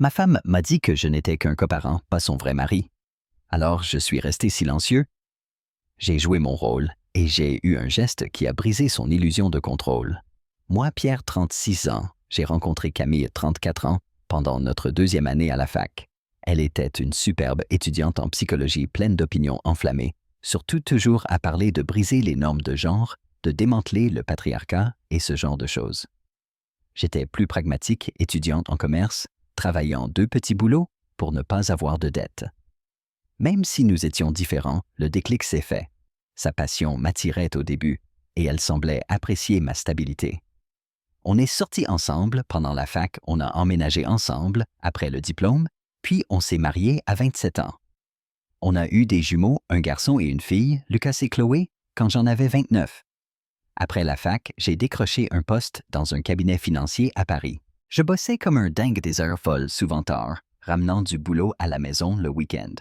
Ma femme m'a dit que je n'étais qu'un coparent, pas son vrai mari. Alors je suis resté silencieux. J'ai joué mon rôle et j'ai eu un geste qui a brisé son illusion de contrôle. Moi, Pierre, 36 ans, j'ai rencontré Camille, 34 ans, pendant notre deuxième année à la fac. Elle était une superbe étudiante en psychologie pleine d'opinions enflammées, surtout toujours à parler de briser les normes de genre, de démanteler le patriarcat et ce genre de choses. J'étais plus pragmatique, étudiante en commerce, travaillant 2 petits boulots pour ne pas avoir de dettes. Même si nous étions différents, le déclic s'est fait. Sa passion m'attirait au début et elle semblait apprécier ma stabilité. On est sortis ensemble pendant la fac, on a emménagé ensemble après le diplôme, puis on s'est mariés à 27 ans. On a eu des jumeaux, un garçon et une fille, Lucas et Chloé, quand j'en avais 29. Après la fac, j'ai décroché un poste dans un cabinet financier à Paris. Je bossais comme un dingue des heures folles, souvent tard, ramenant du boulot à la maison le week-end.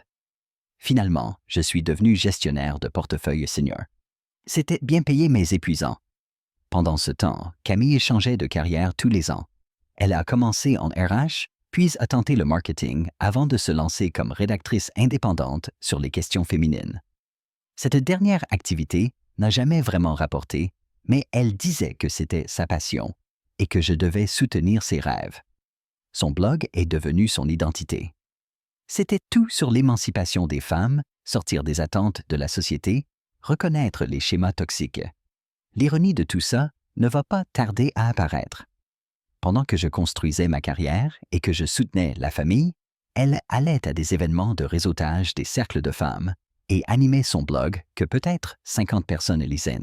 Finalement, je suis devenu gestionnaire de portefeuille senior. C'était bien payé mais épuisant. Pendant ce temps, Camille changeait de carrière tous les ans. Elle a commencé en RH, puis a tenté le marketing avant de se lancer comme rédactrice indépendante sur les questions féminines. Cette dernière activité n'a jamais vraiment rapporté, mais elle disait que c'était sa passion et que je devais soutenir ses rêves. Son blog est devenu son identité. C'était tout sur l'émancipation des femmes, sortir des attentes de la société, reconnaître les schémas toxiques. L'ironie de tout ça ne va pas tarder à apparaître. Pendant que je construisais ma carrière et que je soutenais la famille, elle allait à des événements de réseautage des cercles de femmes et animait son blog que peut-être 50 personnes lisaient.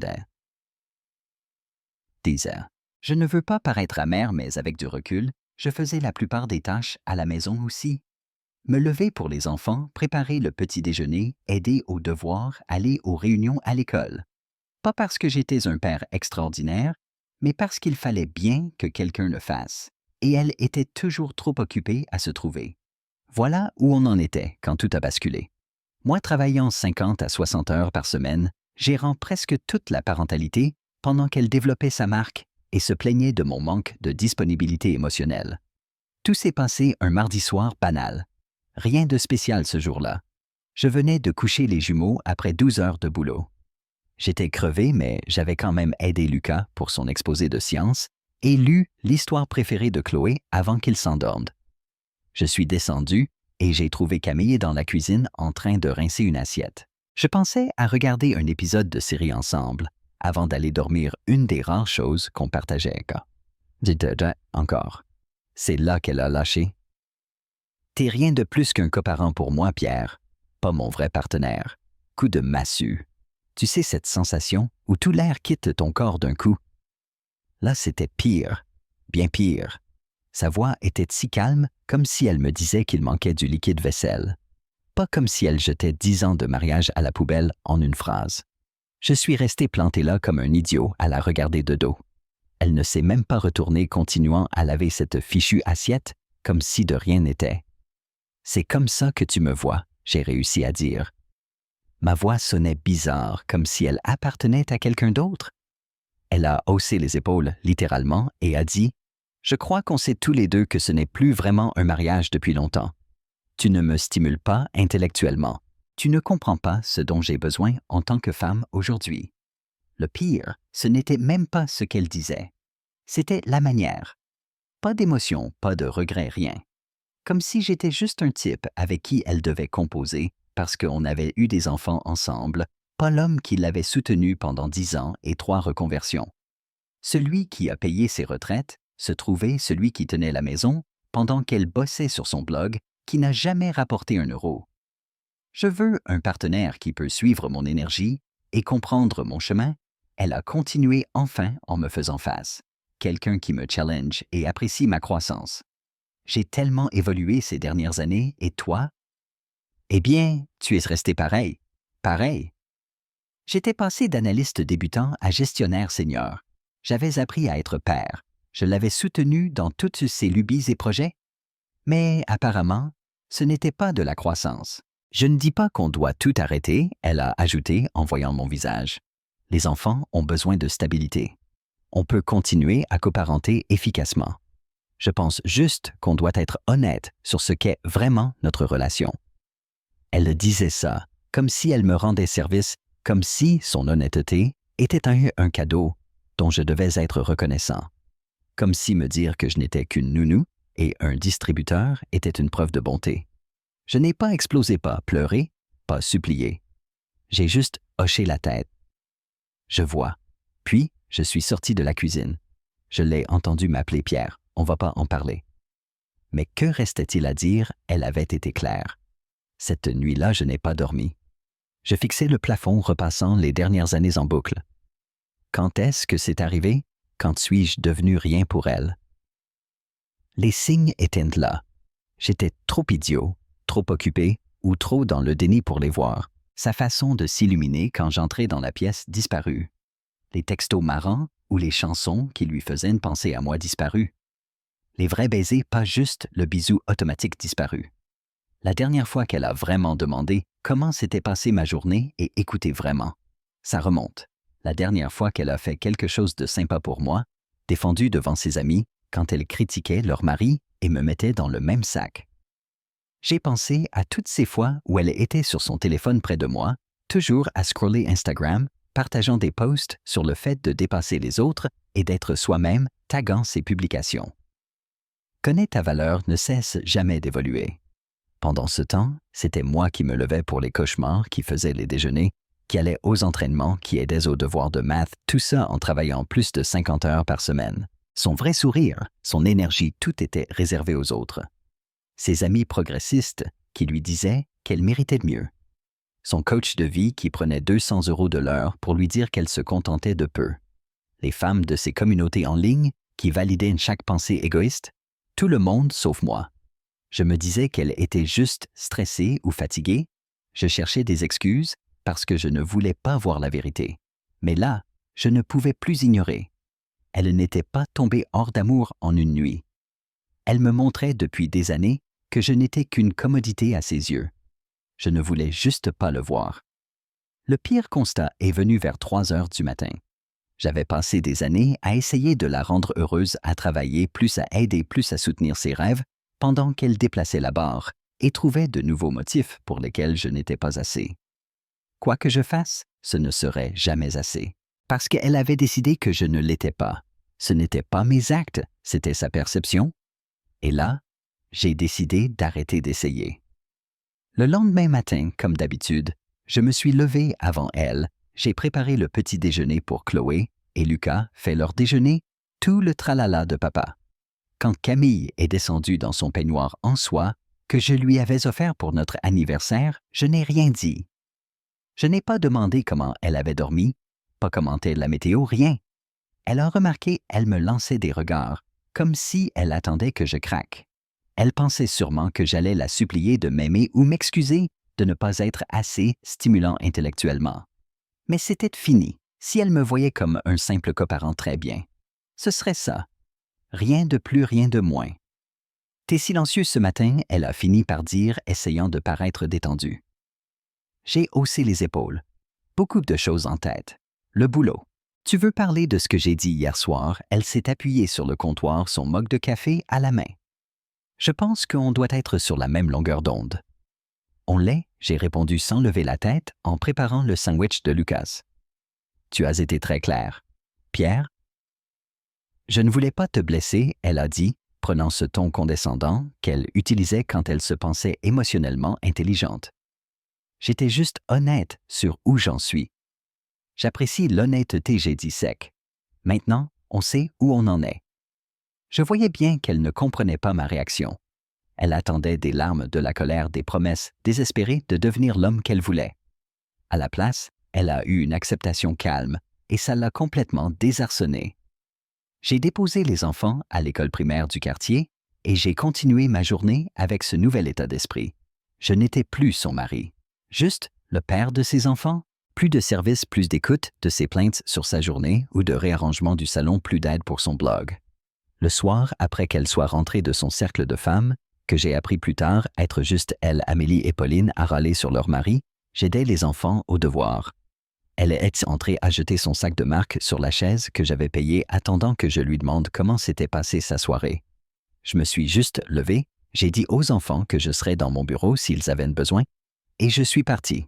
Disait, je ne veux pas paraître amère, mais avec du recul, je faisais la plupart des tâches à la maison aussi. Me lever pour les enfants, préparer le petit déjeuner, aider aux devoirs, aller aux réunions à l'école. Pas parce que j'étais un père extraordinaire, mais parce qu'il fallait bien que quelqu'un le fasse. Et elle était toujours trop occupée à se trouver. Voilà où on en était quand tout a basculé. Moi travaillant 50 à 60 heures par semaine, gérant presque toute la parentalité pendant qu'elle développait sa marque et se plaignait de mon manque de disponibilité émotionnelle. Tout s'est passé un mardi soir banal. Rien de spécial ce jour-là. Je venais de coucher les jumeaux après 12 heures de boulot. J'étais crevé, mais j'avais quand même aidé Lucas pour son exposé de sciences et lu l'histoire préférée de Chloé avant qu'il s'endorme. Je suis descendu et j'ai trouvé Camille dans la cuisine en train de rincer une assiette. Je pensais à regarder un épisode de série ensemble avant d'aller dormir, une des rares choses qu'on partageait. Dites encore. C'est là qu'elle a lâché. T'es rien de plus qu'un coparent pour moi, Pierre, pas mon vrai partenaire. Coup de massue. Tu sais cette sensation où tout l'air quitte ton corps d'un coup? Là, c'était pire, bien pire. Sa voix était si calme, comme si elle me disait qu'il manquait du liquide vaisselle. Pas comme si elle jetait 10 ans de mariage à la poubelle en une phrase. Je suis resté planté là comme un idiot à la regarder de dos. Elle ne s'est même pas retournée, continuant à laver cette fichue assiette comme si de rien n'était. C'est comme ça que tu me vois, j'ai réussi à dire. Ma voix sonnait bizarre, comme si elle appartenait à quelqu'un d'autre. Elle a haussé les épaules, littéralement, et a dit « Je crois qu'on sait tous les deux que ce n'est plus vraiment un mariage depuis longtemps. Tu ne me stimules pas intellectuellement. Tu ne comprends pas ce dont j'ai besoin en tant que femme aujourd'hui. » Le pire, ce n'était même pas ce qu'elle disait. C'était la manière. Pas d'émotion, pas de regret, rien. Comme si j'étais juste un type avec qui elle devait composer parce qu'on avait eu des enfants ensemble, pas l'homme qui l'avait soutenu pendant 10 ans et 3 reconversions. Celui qui a payé ses retraites se trouvait celui qui tenait la maison pendant qu'elle bossait sur son blog qui n'a jamais rapporté un euro. Je veux un partenaire qui peut suivre mon énergie et comprendre mon chemin. Elle a continué enfin en me faisant face. Quelqu'un qui me challenge et apprécie ma croissance. J'ai tellement évolué ces dernières années, et toi? Eh bien, tu es resté pareil. Pareil. J'étais passé d'analyste débutant à gestionnaire senior. J'avais appris à être père. Je l'avais soutenu dans toutes ses lubies et projets. Mais apparemment, ce n'était pas de la croissance. Je ne dis pas qu'on doit tout arrêter, elle a ajouté en voyant mon visage. Les enfants ont besoin de stabilité. On peut continuer à coparenter efficacement. Je pense juste qu'on doit être honnête sur ce qu'est vraiment notre relation. Elle disait ça, comme si elle me rendait service, comme si son honnêteté était un cadeau dont je devais être reconnaissant. Comme si me dire que je n'étais qu'une nounou et un distributeur était une preuve de bonté. Je n'ai pas explosé, pas pleuré, pas supplié. J'ai juste hoché la tête. Je vois. Puis, je suis sorti de la cuisine. Je l'ai entendu m'appeler Pierre. On va pas en parler. Mais que restait-il à dire? Elle avait été claire. Cette nuit-là, je n'ai pas dormi. Je fixais le plafond, repassant les dernières années en boucle. Quand est-ce que c'est arrivé? Quand suis-je devenu rien pour elle? Les signes étaient là. J'étais trop idiot, trop occupé ou trop dans le déni pour les voir. Sa façon de s'illuminer quand j'entrais dans la pièce disparut. Les textos marrants ou les chansons qui lui faisaient une pensée à moi disparus. Les vrais baisers, pas juste le bisou automatique disparu. La dernière fois qu'elle a vraiment demandé comment s'était passée ma journée et écouté vraiment. Ça remonte. La dernière fois qu'elle a fait quelque chose de sympa pour moi, défendu devant ses amis, quand elle critiquait leur mari et me mettait dans le même sac. J'ai pensé à toutes ces fois où elle était sur son téléphone près de moi, toujours à scroller Instagram, partageant des posts sur le fait de dépasser les autres et d'être soi-même, taguant ses publications. Connais ta valeur ne cesse jamais d'évoluer. Pendant ce temps, c'était moi qui me levais pour les cauchemars, qui faisais les déjeuners, qui allait aux entraînements, qui aidais aux devoirs de maths, tout ça en travaillant plus de 50 heures par semaine. Son vrai sourire, son énergie, tout était réservé aux autres. Ses amis progressistes qui lui disaient qu'elle méritait mieux. Son coach de vie qui prenait 200 € de l'heure pour lui dire qu'elle se contentait de peu. Les femmes de ses communautés en ligne qui validaient chaque pensée égoïste. Tout le monde sauf moi. Je me disais qu'elle était juste stressée ou fatiguée. Je cherchais des excuses parce que je ne voulais pas voir la vérité. Mais là, je ne pouvais plus ignorer. Elle n'était pas tombée hors d'amour en une nuit. Elle me montrait depuis des années que je n'étais qu'une commodité à ses yeux. Je ne voulais juste pas le voir. Le pire constat est venu vers 3 heures du matin. J'avais passé des années à essayer de la rendre heureuse, à travailler, plus à aider, plus à soutenir ses rêves, pendant qu'elle déplaçait la barre et trouvait de nouveaux motifs pour lesquels je n'étais pas assez. Quoi que je fasse, ce ne serait jamais assez. Parce qu'elle avait décidé que je ne l'étais pas. Ce n'étaient pas mes actes, c'était sa perception. Et là, j'ai décidé d'arrêter d'essayer. Le lendemain matin, comme d'habitude, je me suis levé avant elle. J'ai préparé le petit déjeuner pour Chloé et Lucas, fait leur déjeuner, tout le tralala de papa. Quand Camille est descendue dans son peignoir en soie que je lui avais offert pour notre anniversaire, je n'ai rien dit. Je n'ai pas demandé comment elle avait dormi, pas commenté la météo, rien. Elle a remarqué, elle me lançait des regards, comme si elle attendait que je craque. Elle pensait sûrement que j'allais la supplier de m'aimer ou m'excuser de ne pas être assez stimulant intellectuellement. Mais c'était fini. Si elle me voyait comme un simple coparent, très bien. Ce serait ça. Rien de plus, rien de moins. T'es silencieux ce matin, elle a fini par dire, essayant de paraître détendue. J'ai haussé les épaules. Beaucoup de choses en tête. Le boulot. Tu veux parler de ce que j'ai dit hier soir? Elle s'est appuyée sur le comptoir, son mug de café à la main. Je pense qu'on doit être sur la même longueur d'onde. On l'est, j'ai répondu sans lever la tête en préparant le sandwich de Lucas. Tu as été très clair. Pierre? Je ne voulais pas te blesser, elle a dit, prenant ce ton condescendant qu'elle utilisait quand elle se pensait émotionnellement intelligente. J'étais juste honnête sur où j'en suis. J'apprécie l'honnêteté, j'ai dit sec. Maintenant, on sait où on en est. Je voyais bien qu'elle ne comprenait pas ma réaction. Elle attendait des larmes, de la colère, des promesses, désespérée de devenir l'homme qu'elle voulait. À la place, elle a eu une acceptation calme et ça l'a complètement désarçonnée. J'ai déposé les enfants à l'école primaire du quartier et j'ai continué ma journée avec ce nouvel état d'esprit. Je n'étais plus son mari, juste le père de ses enfants. Plus de service, plus d'écoute de ses plaintes sur sa journée ou de réarrangement du salon, plus d'aide pour son blog. Le soir, après qu'elle soit rentrée de son cercle de femmes, que j'ai appris plus tard être juste elle, Amélie et Pauline à râler sur leur mari, j'aidais les enfants aux devoirs. Elle est entrée à jeter son sac de marque sur la chaise que j'avais payée, attendant que je lui demande comment s'était passée sa soirée. Je me suis juste levé, j'ai dit aux enfants que je serais dans mon bureau s'ils avaient besoin, et je suis parti.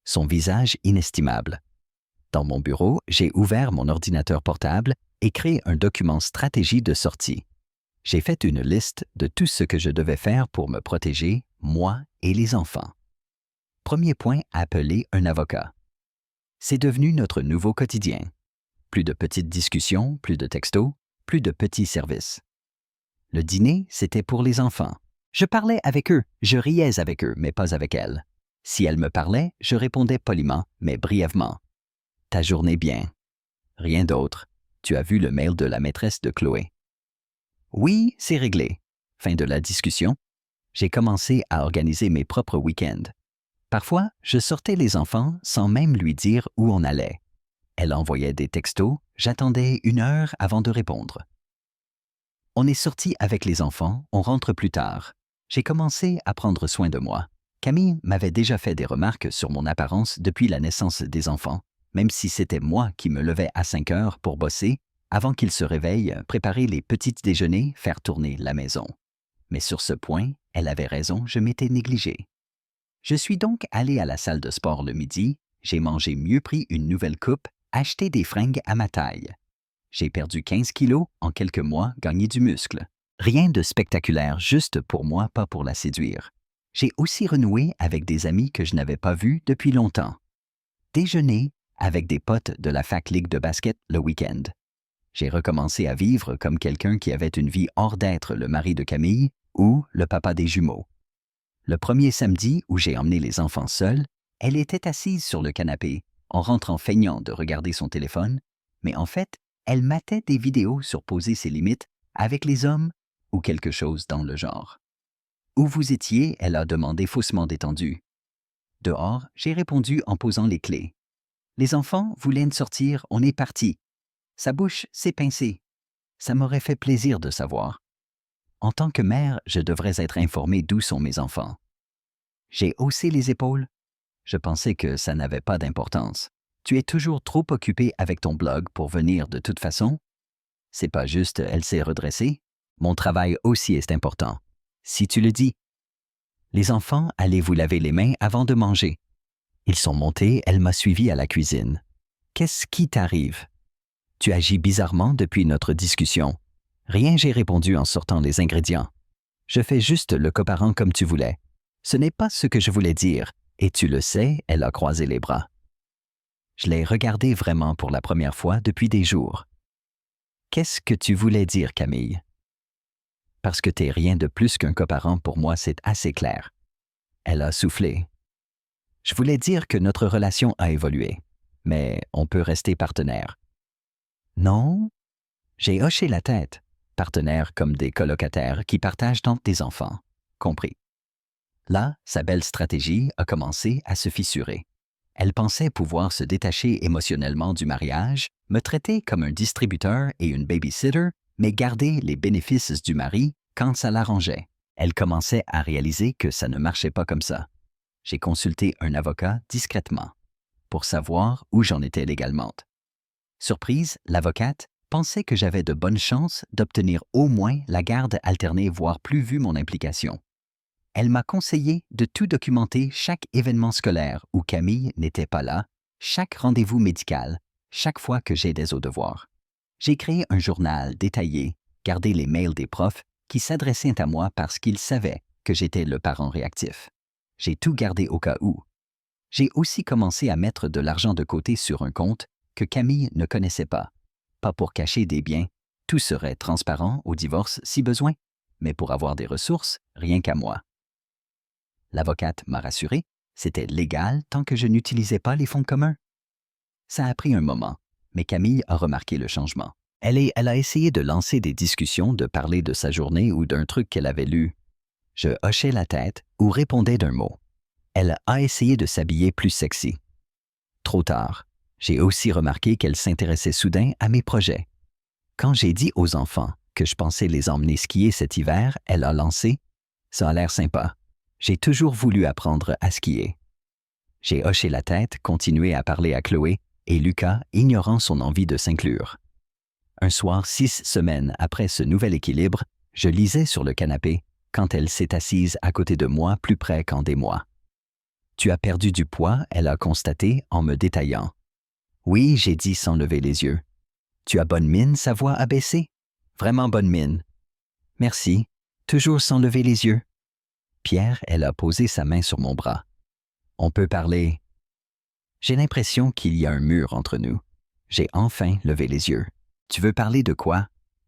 Son visage inestimable. Dans mon bureau, j'ai ouvert mon ordinateur portable et créé un document stratégie de sortie. J'ai fait une liste de tout ce que je devais faire pour me protéger, moi et les enfants. Premier point, appeler un avocat. C'est devenu notre nouveau quotidien. Plus de petites discussions, plus de textos, plus de petits services. Le dîner, c'était pour les enfants. Je parlais avec eux, je riais avec eux, mais pas avec elles. Si elles me parlaient, je répondais poliment, mais brièvement. Ta journée bien. Rien d'autre. Tu as vu le mail de la maîtresse de Chloé. Oui, c'est réglé. Fin de la discussion. J'ai commencé à organiser mes propres week-ends. Parfois, je sortais les enfants sans même lui dire où on allait. Elle envoyait des textos, j'attendais 1 heure avant de répondre. On est sorti avec les enfants, on rentre plus tard. J'ai commencé à prendre soin de moi. Camille m'avait déjà fait des remarques sur mon apparence depuis la naissance des enfants, même si c'était moi qui me levais à 5 heures pour bosser, avant qu'ils se réveillent, préparer les petits déjeuners, faire tourner la maison. Mais sur ce point, elle avait raison, je m'étais négligé. Je suis donc allé à la salle de sport le midi, j'ai mangé mieux pris une nouvelle coupe, acheté des fringues à ma taille. J'ai perdu 15 kilos en quelques mois, gagné du muscle. Rien de spectaculaire, juste pour moi, pas pour la séduire. J'ai aussi renoué avec des amis que je n'avais pas vus depuis longtemps. Déjeuner avec des potes de la fac ligue de basket le week-end. J'ai recommencé à vivre comme quelqu'un qui avait une vie hors d'être le mari de Camille ou le papa des jumeaux. Le premier samedi où j'ai emmené les enfants seuls, elle était assise sur le canapé, en rentrant feignant de regarder son téléphone, mais en fait, elle matait des vidéos sur poser ses limites avec les hommes ou quelque chose dans le genre. Où vous étiez, elle a demandé faussement détendue. Dehors, j'ai répondu en posant les clés. Les enfants voulaient sortir, on est parti. Sa bouche s'est pincée. Ça m'aurait fait plaisir de savoir. En tant que mère, je devrais être informée d'où sont mes enfants. J'ai haussé les épaules. Je pensais que ça n'avait pas d'importance. Tu es toujours trop occupée avec ton blog pour venir de toute façon. C'est pas juste, elle s'est redressée. Mon travail aussi est important. Si tu le dis. Les enfants, allez vous laver les mains avant de manger. Ils sont montés, elle m'a suivi à la cuisine. Qu'est-ce qui t'arrive? Tu agis bizarrement depuis notre discussion. Rien, j'ai répondu en sortant les ingrédients. Je fais juste le coparent comme tu voulais. Ce n'est pas ce que je voulais dire, et tu le sais, elle a croisé les bras. Je l'ai regardé vraiment pour la première fois depuis des jours. Qu'est-ce que tu voulais dire, Camille? Parce que t'es rien de plus qu'un coparent pour moi, c'est assez clair. Elle a soufflé. Je voulais dire que notre relation a évolué, mais on peut rester partenaire. Non? J'ai hoché la tête. Partenaires comme des colocataires qui partagent tant des enfants. Compris. Là, sa belle stratégie a commencé à se fissurer. Elle pensait pouvoir se détacher émotionnellement du mariage, me traiter comme un distributeur et une babysitter, mais garder les bénéfices du mari quand ça l'arrangeait. Elle commençait à réaliser que ça ne marchait pas comme ça. J'ai consulté un avocat discrètement pour savoir où j'en étais légalement. Surprise, l'avocate pensait que j'avais de bonnes chances d'obtenir au moins la garde alternée, voire plus vu mon implication. Elle m'a conseillé de tout documenter, chaque événement scolaire où Camille n'était pas là, chaque rendez-vous médical, chaque fois que j'aidais aux devoirs. J'ai créé un journal détaillé, gardé les mails des profs qui s'adressaient à moi parce qu'ils savaient que j'étais le parent réactif. J'ai tout gardé au cas où. J'ai aussi commencé à mettre de l'argent de côté sur un compte que Camille ne connaissait pas. Pas pour cacher des biens, tout serait transparent au divorce si besoin, mais pour avoir des ressources, rien qu'à moi. L'avocate m'a rassuré, c'était légal tant que je n'utilisais pas les fonds communs. Ça a pris un moment, mais Camille a remarqué le changement. Elle a essayé de lancer des discussions, de parler de sa journée ou d'un truc qu'elle avait lu. Je hochais la tête ou répondais d'un mot. Elle a essayé de s'habiller plus sexy. Trop tard. J'ai aussi remarqué qu'elle s'intéressait soudain à mes projets. Quand j'ai dit aux enfants que je pensais les emmener skier cet hiver, elle a lancé « Ça a l'air sympa. J'ai toujours voulu apprendre à skier. » J'ai hoché la tête, continué à parler à Chloé et Lucas, ignorant son envie de s'inclure. Un soir, 6 semaines après ce nouvel équilibre, Je lisais sur le canapé quand elle s'est assise à côté de moi plus près qu'en des mois. Tu as perdu du poids, elle a constaté en me détaillant. Oui, j'ai dit sans lever les yeux. Tu as bonne mine, sa voix a baissé. Vraiment bonne mine. Merci, toujours sans lever les yeux. Pierre, elle a posé sa main sur mon bras. On peut parler. J'ai l'impression qu'il y a un mur entre nous. J'ai enfin levé les yeux. Tu veux parler de quoi?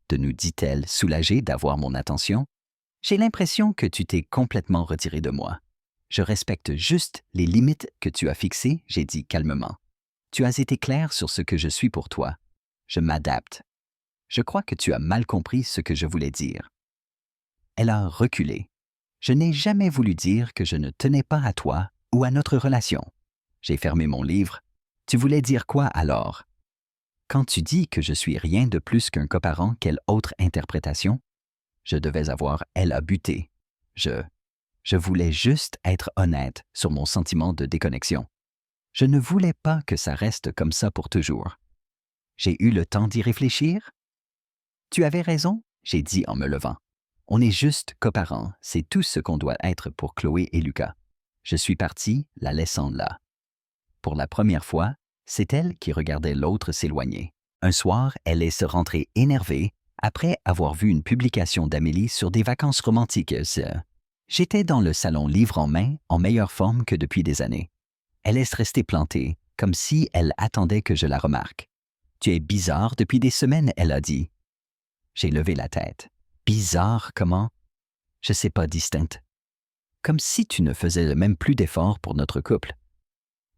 De nous, dit-elle, soulagée d'avoir mon attention. J'ai l'impression que tu t'es complètement retiré de moi. Je respecte juste les limites que tu as fixées, j'ai dit calmement. Tu as été clair sur ce que je suis pour toi. Je m'adapte. Je crois que tu as mal compris ce que je voulais dire. Elle a reculé. Je n'ai jamais voulu dire que je ne tenais pas à toi ou à notre relation. J'ai fermé mon livre. Tu voulais dire quoi alors? Quand tu dis que je suis rien de plus qu'un coparent, quelle autre interprétation? Je devais avoir elle a buté. Je voulais juste être honnête sur mon sentiment de déconnexion. Je ne voulais pas que ça reste comme ça pour toujours. J'ai eu le temps d'y réfléchir? Tu avais raison, j'ai dit en me levant. On est juste coparents, c'est tout ce qu'on doit être pour Chloé et Lucas. Je suis parti, la laissant là. Pour la première fois, c'est elle qui regardait l'autre s'éloigner. Un soir, elle est se rentrée énervée après avoir vu une publication d'Amélie sur des vacances romantiques. J'étais dans le salon livre en main, en meilleure forme que depuis des années. Elle est restée plantée, comme si elle attendait que je la remarque. Tu es bizarre depuis des semaines, elle a dit. J'ai levé la tête. Bizarre comment? Je sais pas, distincte. Comme si tu ne faisais même plus d'efforts pour notre couple.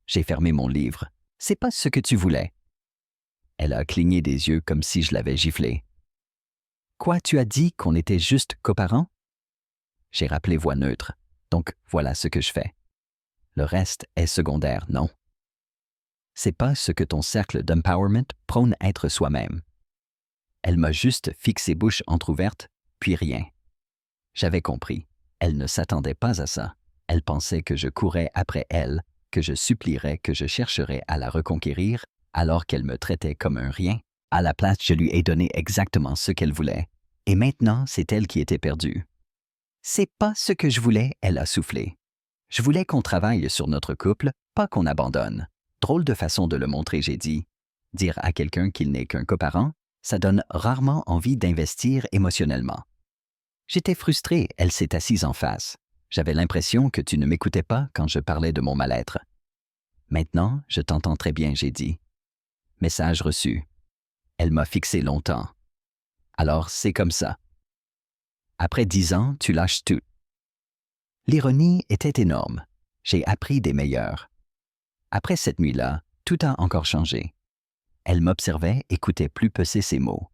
J'ai fermé mon livre. C'est pas ce que tu voulais. Elle a cligné des yeux comme si je l'avais giflé. Quoi, tu as dit qu'on était juste coparents? J'ai rappelé voix neutre. Donc voilà ce que je fais. Le reste est secondaire, non? C'est pas ce que ton cercle d'empowerment prône être soi-même. Elle m'a juste fixé bouche entr'ouverte, puis rien. J'avais compris. Elle ne s'attendait pas à ça. Elle pensait que je courais après elle, que je supplierais, que je chercherais à la reconquérir, alors qu'elle me traitait comme un rien. À la place, je lui ai donné exactement ce qu'elle voulait. Et maintenant, c'est elle qui était perdue. C'est pas ce que je voulais, elle a soufflé. Je voulais qu'on travaille sur notre couple, pas qu'on abandonne. Drôle de façon de le montrer, j'ai dit. Dire à quelqu'un qu'il n'est qu'un coparent, ça donne rarement envie d'investir émotionnellement. J'étais frustré, elle s'est assise en face. J'avais l'impression que tu ne m'écoutais pas quand je parlais de mon mal-être. Maintenant, je t'entends très bien, j'ai dit. Message reçu. Elle m'a fixé longtemps. Alors, c'est comme ça. Après 10 ans, tu lâches tout. L'ironie était énorme. J'ai appris des meilleurs. Après cette nuit-là, tout a encore changé. Elle m'observait, écoutait plus peser ses mots.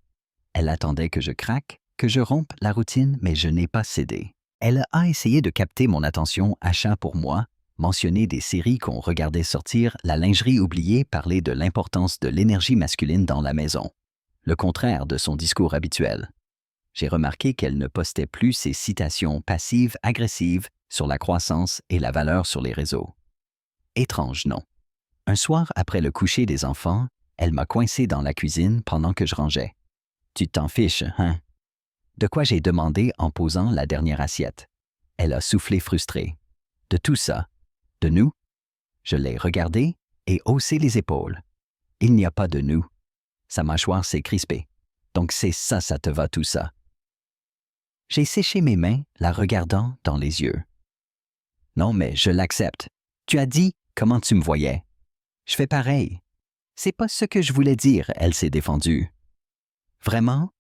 Elle attendait que je craque, que je rompe la routine, mais je n'ai pas cédé. Elle a essayé de capter mon attention, achat pour moi, mentionner des séries qu'on regardait sortir, la lingerie oubliée, parler de l'importance de l'énergie masculine dans la maison. Le contraire de son discours habituel. J'ai remarqué qu'elle ne postait plus ses citations passives-agressives sur la croissance et la valeur sur les réseaux. Étrange, non? Un soir, après le coucher des enfants, elle m'a coincé dans la cuisine pendant que je rangeais. Tu t'en fiches, hein? De quoi j'ai demandé en posant la dernière assiette. Elle a soufflé frustrée. De tout ça. De nous? Je l'ai regardée et haussé les épaules. Il n'y a pas de nous. Sa mâchoire s'est crispée. Donc c'est ça, ça te va tout ça. J'ai séché mes mains, la regardant dans les yeux. Non, mais je l'accepte. Tu as dit comment tu me voyais. Je fais pareil. C'est pas ce que je voulais dire, elle s'est défendue. Vraiment?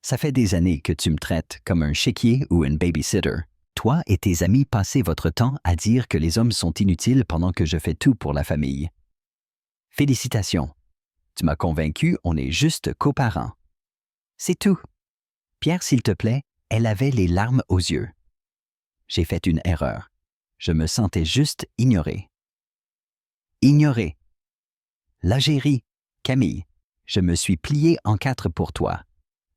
Ça fait des années que tu me traites comme un chéquier ou une babysitter. Toi et tes amis passez votre temps à dire que les hommes sont inutiles pendant que je fais tout pour la famille. Félicitations. Tu m'as convaincu, on est juste coparents. C'est tout. Pierre, s'il te plaît, elle avait les larmes aux yeux. J'ai fait une erreur. Je me sentais juste ignoré. Ignoré. Là, j'ai ri. Camille, je me suis plié en 4 pour toi.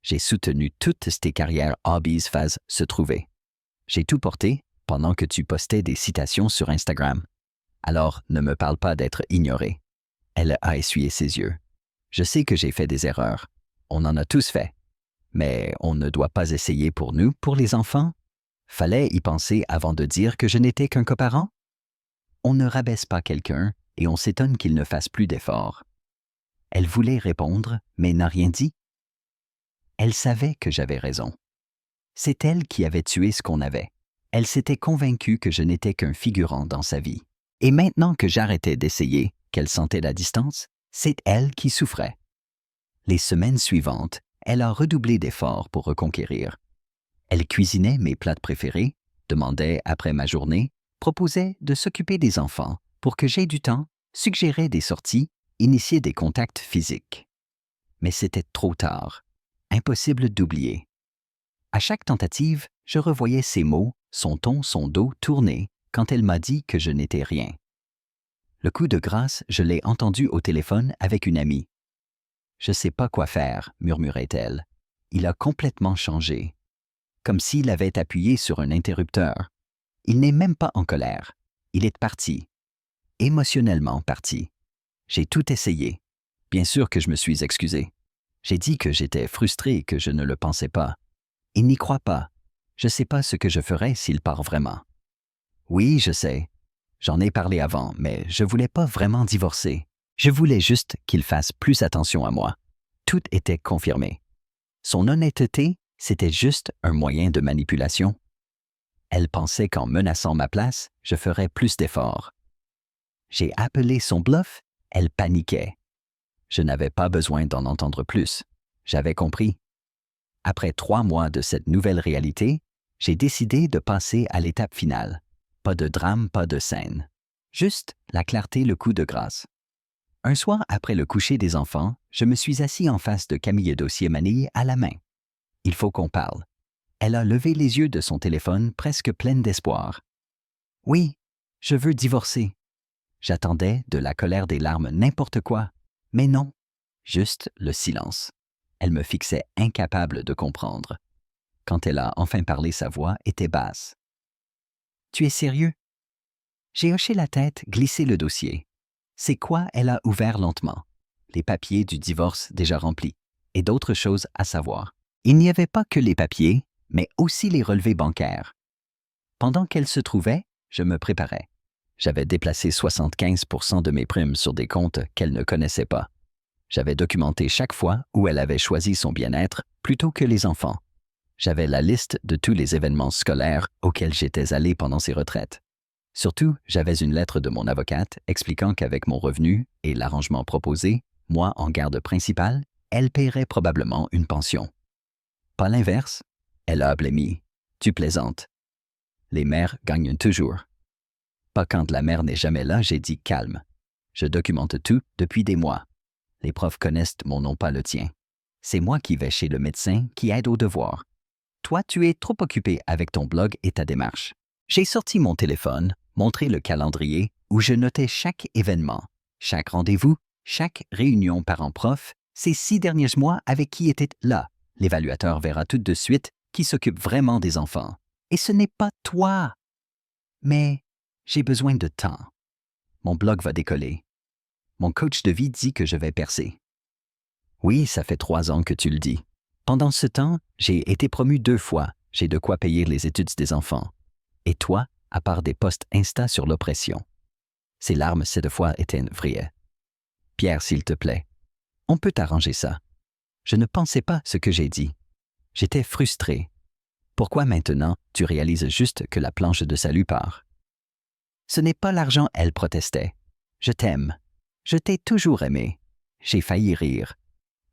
J'ai soutenu toutes tes carrières hobbies phase se trouver. J'ai tout porté pendant que tu postais des citations sur Instagram. Alors, ne me parle pas d'être ignoré. Elle a essuyé ses yeux. Je sais que j'ai fait des erreurs. On en a tous fait. Mais on ne doit pas essayer pour nous, pour les enfants? Fallait y penser avant de dire que je n'étais qu'un coparent? On ne rabaisse pas quelqu'un et on s'étonne qu'il ne fasse plus d'efforts. Elle voulait répondre, mais n'a rien dit. Elle savait que j'avais raison. C'est elle qui avait tué ce qu'on avait. Elle s'était convaincue que je n'étais qu'un figurant dans sa vie. Et maintenant que j'arrêtais d'essayer, qu'elle sentait la distance, c'est elle qui souffrait. Les semaines suivantes, elle a redoublé d'efforts pour reconquérir. Elle cuisinait mes plats préférés, demandait après ma journée, proposait de s'occuper des enfants pour que j'aie du temps, suggérait des sorties, initiait des contacts physiques. Mais c'était trop tard. Impossible d'oublier. À chaque tentative, je revoyais ses mots, son ton, son dos tourner quand elle m'a dit que je n'étais rien. Le coup de grâce, je l'ai entendu au téléphone avec une amie. « Je sais pas quoi faire », murmurait-elle. « Il a complètement changé. » Comme s'il avait appuyé sur un interrupteur. Il n'est même pas en colère. Il est parti. Émotionnellement parti. J'ai tout essayé. Bien sûr que je me suis excusé. J'ai dit que j'étais frustré et que je ne le pensais pas. Il n'y croit pas. Je ne sais pas ce que je ferais s'il part vraiment. Oui, je sais. J'en ai parlé avant, mais je voulais pas vraiment divorcer. Je voulais juste qu'il fasse plus attention à moi. Tout était confirmé. Son honnêteté, c'était juste un moyen de manipulation. Elle pensait qu'en menaçant ma place, je ferais plus d'efforts. J'ai appelé son bluff, elle paniquait. Je n'avais pas besoin d'en entendre plus. J'avais compris. Après 3 mois de cette nouvelle réalité, j'ai décidé de passer à l'étape finale. Pas de drame, pas de scène. Juste la clarté, le coup de grâce. Un soir après le coucher des enfants, je me suis assis en face de Camille Dossier-Manille à la main. « Il faut qu'on parle. » Elle a levé les yeux de son téléphone presque pleine d'espoir. « Oui, je veux divorcer. » J'attendais de la colère des larmes n'importe quoi, mais non, juste le silence. Elle me fixait incapable de comprendre. Quand elle a enfin parlé, sa voix était basse. « Tu es sérieux? » J'ai hoché la tête, glissé le dossier. C'est quoi elle a ouvert lentement? Les papiers du divorce déjà remplis, et d'autres choses à savoir. Il n'y avait pas que les papiers, mais aussi les relevés bancaires. Pendant qu'elle se trouvait, je me préparais. J'avais déplacé 75% de mes primes sur des comptes qu'elle ne connaissait pas. J'avais documenté chaque fois où elle avait choisi son bien-être plutôt que les enfants. J'avais la liste de tous les événements scolaires auxquels j'étais allé pendant ses retraites. Surtout, j'avais une lettre de mon avocate expliquant qu'avec mon revenu et l'arrangement proposé, moi en garde principale, elle paierait probablement une pension. Pas l'inverse. Elle a blêmi. Tu plaisantes. Les mères gagnent toujours. Pas quand la mère n'est jamais là, j'ai dit calme. Je documente tout depuis des mois. Les profs connaissent mon nom, pas le tien. C'est moi qui vais chez le médecin qui aide aux devoirs. Toi, tu es trop occupé avec ton blog et ta démarche. J'ai sorti mon téléphone, montré le calendrier où je notais chaque événement, chaque rendez-vous, chaque réunion parent-prof, ces 6 derniers mois avec qui était là. L'évaluateur verra tout de suite qui s'occupe vraiment des enfants. Et ce n'est pas toi. Mais j'ai besoin de temps. Mon blog va décoller. Mon coach de vie dit que je vais percer. Oui, ça fait 3 ans que tu le dis. Pendant ce temps, j'ai été promu 2 fois. J'ai de quoi payer les études des enfants. Et toi, à part des posts Insta sur l'oppression. Ces larmes, cette fois, étaient vraies. Pierre, s'il te plaît, on peut arranger ça. Je ne pensais pas ce que j'ai dit. J'étais frustré. Pourquoi maintenant tu réalises juste que la planche de salut part? Ce n'est pas l'argent, elle protestait. Je t'aime. Je t'ai toujours aimé. J'ai failli rire.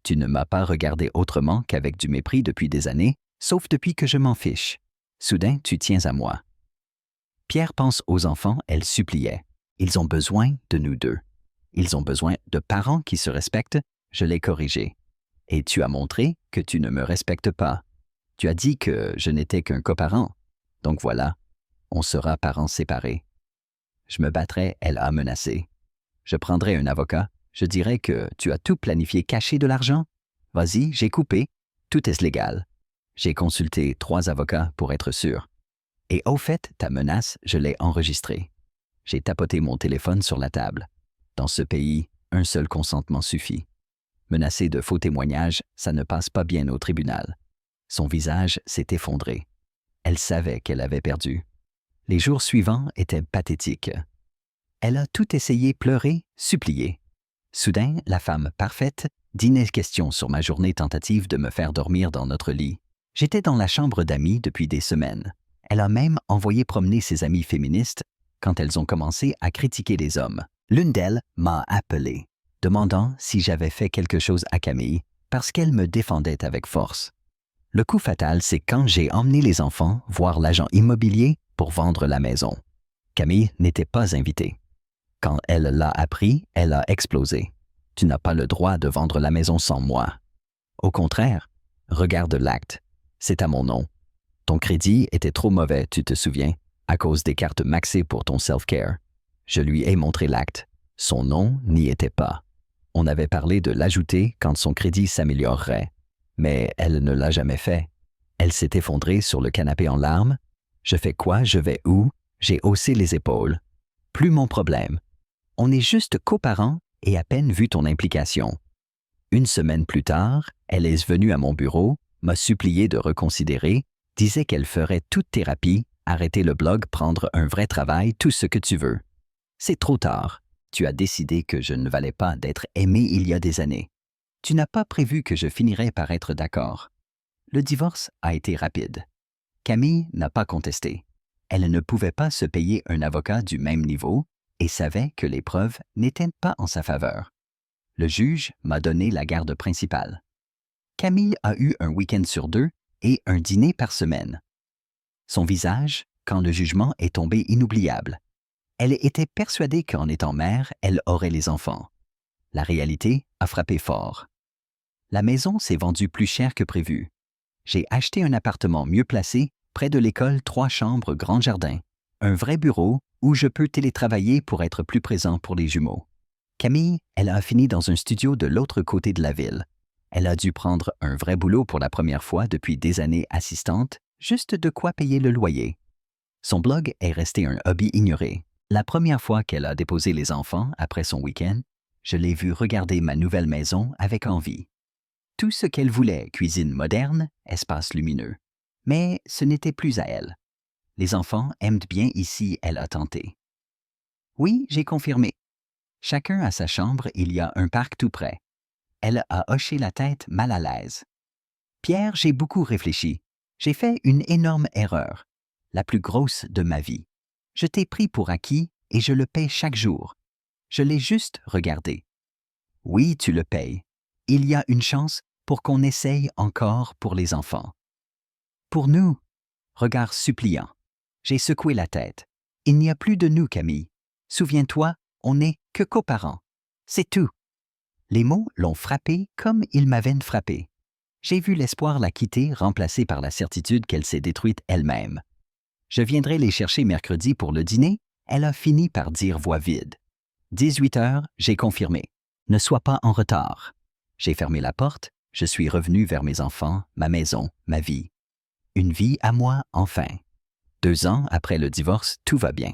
Tu ne m'as pas regardé autrement qu'avec du mépris depuis des années, sauf depuis que je m'en fiche. Soudain, tu tiens à moi. Pierre pense aux enfants, elle suppliait. Ils ont besoin de nous deux. Ils ont besoin de parents qui se respectent, je l'ai corrigé. Et tu as montré que tu ne me respectes pas. Tu as dit que je n'étais qu'un coparent. Donc voilà, on sera parents séparés. Je me battrai, elle a menacé. Je prendrai un avocat, je dirai que tu as tout planifié caché de l'argent. Vas-y, j'ai coupé, tout est légal. J'ai consulté 3 avocats pour être sûr. Et au fait, ta menace, je l'ai enregistrée. J'ai tapoté mon téléphone sur la table. Dans ce pays, un seul consentement suffit. Menacer de faux témoignages, ça ne passe pas bien au tribunal. Son visage s'est effondré. Elle savait qu'elle avait perdu. Les jours suivants étaient pathétiques. Elle a tout essayé, pleuré, supplié. Soudain, la femme parfaite dînait question sur ma journée tentative de me faire dormir dans notre lit. J'étais dans la chambre d'amis depuis des semaines. Elle a même envoyé promener ses amies féministes quand elles ont commencé à critiquer les hommes. L'une d'elles m'a appelé, demandant si j'avais fait quelque chose à Camille parce qu'elle me défendait avec force. Le coup fatal, c'est quand j'ai emmené les enfants voir l'agent immobilier pour vendre la maison. Camille n'était pas invitée. Quand elle l'a appris, elle a explosé. « Tu n'as pas le droit de vendre la maison sans moi. » Au contraire, regarde l'acte. C'est à mon nom. Ton crédit était trop mauvais, tu te souviens, à cause des cartes maxées pour ton self-care. Je lui ai montré l'acte. Son nom n'y était pas. On avait parlé de l'ajouter quand son crédit s'améliorerait. Mais elle ne l'a jamais fait. Elle s'est effondrée sur le canapé en larmes. Je fais quoi? Je vais où? J'ai haussé les épaules. Plus mon problème. On est juste coparents et à peine vu ton implication. Une semaine plus tard, elle est venue à mon bureau, m'a supplié de reconsidérer, disait qu'elle ferait toute thérapie, arrêter le blog, prendre un vrai travail, tout ce que tu veux. C'est trop tard. Tu as décidé que je ne valais pas d'être aimé il y a des années. Tu n'as pas prévu que je finirais par être d'accord. Le divorce a été rapide. Camille n'a pas contesté. Elle ne pouvait pas se payer un avocat du même niveau et savait que les preuves n'étaient pas en sa faveur. Le juge m'a donné la garde principale. Camille a eu un week-end sur 2 et un dîner par semaine. Son visage, quand le jugement est tombé, inoubliable. Elle était persuadée qu'en étant mère, elle aurait les enfants. La réalité a frappé fort. La maison s'est vendue plus cher que prévu. J'ai acheté un appartement mieux placé, près de l'école, 3 chambres, grand jardin, un vrai bureau où je peux télétravailler pour être plus présent pour les jumeaux. Camille, elle a fini dans un studio de l'autre côté de la ville. Elle a dû prendre un vrai boulot pour la première fois depuis des années, assistante, juste de quoi payer le loyer. Son blog est resté un hobby ignoré. La première fois qu'elle a déposé les enfants après son week-end, je l'ai vue regarder ma nouvelle maison avec envie. Tout ce qu'elle voulait, cuisine moderne, espace lumineux. Mais ce n'était plus à elle. Les enfants aiment bien ici, elle a tenté. Oui, j'ai confirmé. Chacun a sa chambre, il y a un parc tout près. Elle a hoché la tête mal à l'aise. Pierre, j'ai beaucoup réfléchi. J'ai fait une énorme erreur, la plus grosse de ma vie. Je t'ai pris pour acquis et je le paie chaque jour. Je l'ai juste regardé. Oui, tu le payes. Il y a une chance pour qu'on essaye encore pour les enfants. Pour nous, regard suppliant. J'ai secoué la tête. Il n'y a plus de nous, Camille. Souviens-toi, on n'est que coparents. C'est tout. Les mots l'ont frappée comme ils m'avaient frappé. J'ai vu l'espoir la quitter, remplacé par la certitude qu'elle s'est détruite elle-même. Je viendrai les chercher mercredi pour le dîner. Elle a fini par dire voix vide. 18 heures, j'ai confirmé. Ne sois pas en retard. J'ai fermé la porte, je suis revenu vers mes enfants, ma maison, ma vie. Une vie à moi, enfin. 2 ans après le divorce, tout va bien.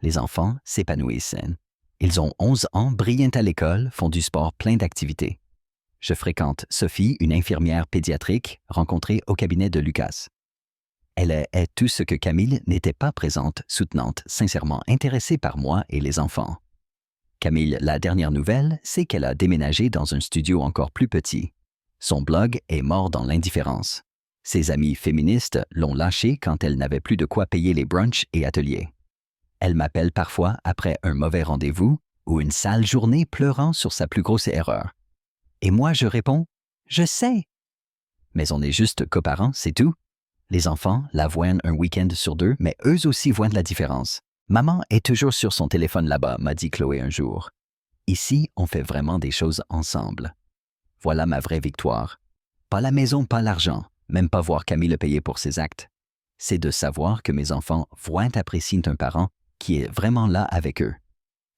Les enfants s'épanouissent. Ils ont 11 ans, brillent à l'école, font du sport, plein d'activités. Je fréquente Sophie, une infirmière pédiatrique, rencontrée au cabinet de Lucas. Elle est tout ce que Camille n'était pas présente, soutenante, sincèrement intéressée par moi et les enfants. Camille, la dernière nouvelle, c'est qu'elle a déménagé dans un studio encore plus petit. Son blog est mort dans l'indifférence. Ses amies féministes l'ont lâché quand elle n'avait plus de quoi payer les brunchs et ateliers. Elle m'appelle parfois après un mauvais rendez-vous ou une sale journée pleurant sur sa plus grosse erreur. Et moi, je réponds « Je sais ». Mais on est juste coparents, c'est tout. Les enfants la voient un week-end sur 2, mais eux aussi voient de la différence. Maman est toujours sur son téléphone là-bas, m'a dit Chloé un jour. Ici, on fait vraiment des choses ensemble. Voilà ma vraie victoire. Pas la maison, pas l'argent, même pas voir Camille le payer pour ses actes. C'est de savoir que mes enfants voient apprécient un parent qui est vraiment là avec eux.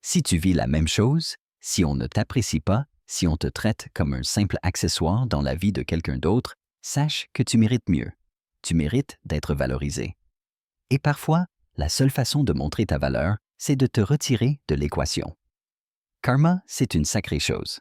Si tu vis la même chose, si on ne t'apprécie pas, si on te traite comme un simple accessoire dans la vie de quelqu'un d'autre, sache que tu mérites mieux. Tu mérites d'être valorisé. Et parfois, la seule façon de montrer ta valeur, c'est de te retirer de l'équation. Karma, c'est une sacrée chose.